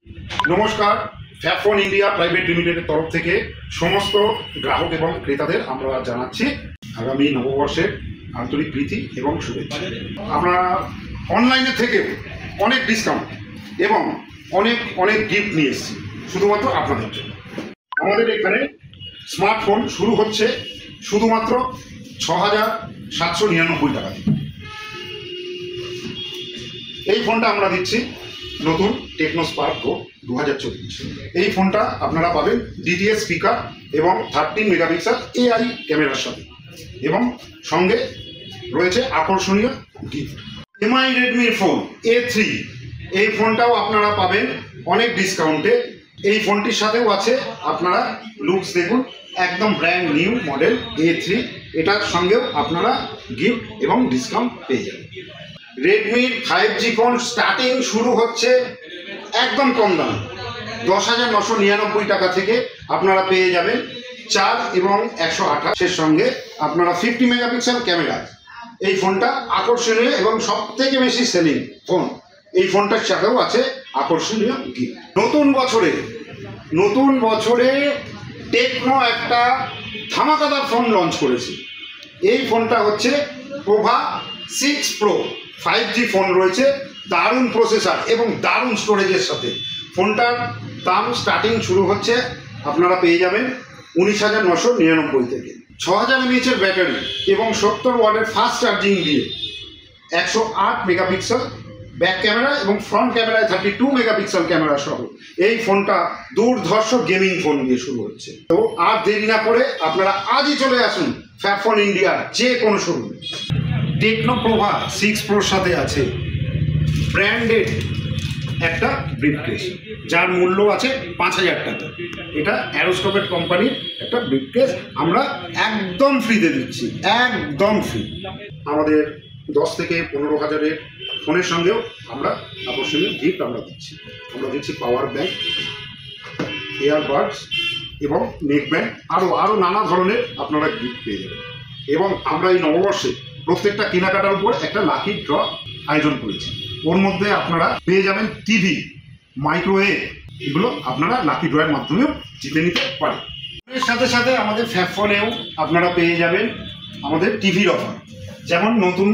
নমস্কার, ফ্যাবফোন India private লিমিটেডের তরফ থেকে সমস্ত গ্রাহক এবং ক্রেতাদের আমরা জানাচ্ছি আগামী নববর্ষের আন্তরিক প্রীতি এবং শুভেচ্ছা। আমরা অনলাইনে থেকেও অনেক ডিসকাউন্ট এবং অনেক গিফট নিয়ে এসেছি শুধুমাত্র আপনাদের জন্য। আমাদের এখানে স্মার্টফোন শুরু হচ্ছে শুধুমাত্র 6,799 টাকা থেকে। এই ফোনটা আমরা দিচ্ছি নতুন টেকনো স্পার্ক প্রো 2024। এই ফোনটা আপনারা পাবেন ডিটিএস স্পিকার এবং 13 মেগাপিক্সেল এআই ক্যামেরার সাথে, এবং সঙ্গে রয়েছে আকর্ষণীয় gift. MI Redmi phone A3, এই ফোনটাও আপনারা পাবেন অনেক ডিসকাউন্টে। এই ফোনটির সাথেও আছে, আপনারা লুকস দেখুন, একদম ব্র্যান্ড নিউ মডেল A3। এটার সঙ্গেও আপনারা গিফট এবং ডিসকাউন্ট পেয়ে যাবেন। রেডমির 5G ফোন স্টার্টিং শুরু হচ্ছে একদম কম দামে 10,999 টাকা থেকে আপনারা পেয়ে যাবেন 4 এবং 128 সঙ্গে আপনারা 50 মেগাপিক্সেল ক্যামেরা। এই ফোনটা আকর্ষণীয় এবং সবথেকে বেশি সেলিং ফোন। এই ফোনটার সাথেও আছে আকর্ষণীয় গিফট। নতুন বছরে টেকনো একটা ধামাকাদার ফোন লঞ্চ করেছে। এই ফোনটা হচ্ছে পোভা 6 প্রো। 5G ফোন রয়েছে, দারুণ প্রসেসর এবং দারুণ স্টোরেজের সাথে। ফোনটার দাম স্টার্টিং শুরু হচ্ছে, আপনারা পেয়ে যাবেন 19,999 থেকে। 6,000 mAh ব্যাটারি এবং 70 ওয়াটের ফাস্ট চার্জিং দিয়ে 108 মেগাপিক্সেল ব্যাক ক্যামেরা এবং ফ্রন্ট ক্যামেরায় 32 মেগাপিক্সেল ক্যামেরা সহ এই ফোনটা দুর্ধর্ষ গেমিং ফোন দিয়ে শুরু হচ্ছে। তো আর দেরি না করে আপনারা আজই চলে আসুন ফ্যাবফোন ইন্ডিয়ার যে কোনো শোরুমে। টেকনো পোভা 6 প্রোর সাথে আছে ব্র্যান্ডেড একটা ব্রিফকেস, যার মূল্য আছে 5,000 টাকা। এটা অ্যারোস্কোপেট কোম্পানির একটা ব্রিফকেস আমরা একদম ফ্রিতে দিচ্ছি, একদম ফ্রি। আমাদের 10 থেকে 15,000-এর ফোনের সঙ্গেও আমরা আকর্ষণীয় গিফট আমরা দিচ্ছি পাওয়ার ব্যাংক, এয়ারবাডস এবং নেক ব্যান্ড, আরও নানা ধরনের আপনারা গিফট পেয়ে যাবেন। এবং আমরা এই নববর্ষে প্রত্যেকটা কেনাকাটার উপর একটা লাকি ড্র আয়োজন করেছি। ওর মধ্যে আপনারা পেয়ে যাবেন টিভি, মাইক্রোওয়েভ, এগুলো আপনারা লাকি ড্রয়ের মাধ্যমেও জিতে নিতে পারেন। এর সাথে সাথে আমাদের ফ্যাবফোনেও আপনারা পেয়ে যাবেন আমাদের টিভির অফার। যেমন নতুন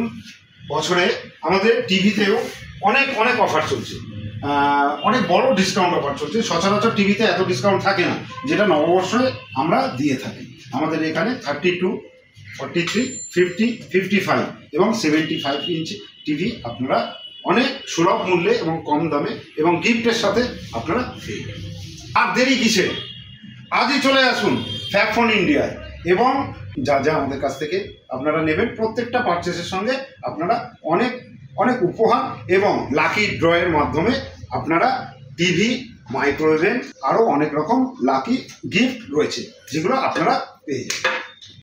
বছরে আমাদের টিভিতেও অনেক অফার চলছে, অনেক বড় ডিসকাউন্ট অফার চলছে। সচরাচর টিভিতে এত ডিসকাউন্ট থাকে না, যেটা নববর্ষে আমরা দিয়ে থাকি। আমাদের এখানে 32, 43, 50, 55 এবং 75 ইঞ্চি টিভি আপনারা অনেক সুলভ মূল্যে এবং কম দামে এবং গিফটের সাথে আপনারা পেয়ে যাবেন। আর দেরি কিসে, আজই চলে আসুন ফ্যাবফোন ইন্ডিয়ায়। এবং যা আমাদের কাছ থেকে আপনারা নেবেন, প্রত্যেকটা পারচেসের সঙ্গে আপনারা অনেক উপহার এবং লাকি ড্রয়ের মাধ্যমে আপনারা টিভি, মাইক্রোওয়েভ, আরও অনেক রকম লাকি গিফট রয়েছে, যেগুলো আপনারা পেয়ে যাবেন।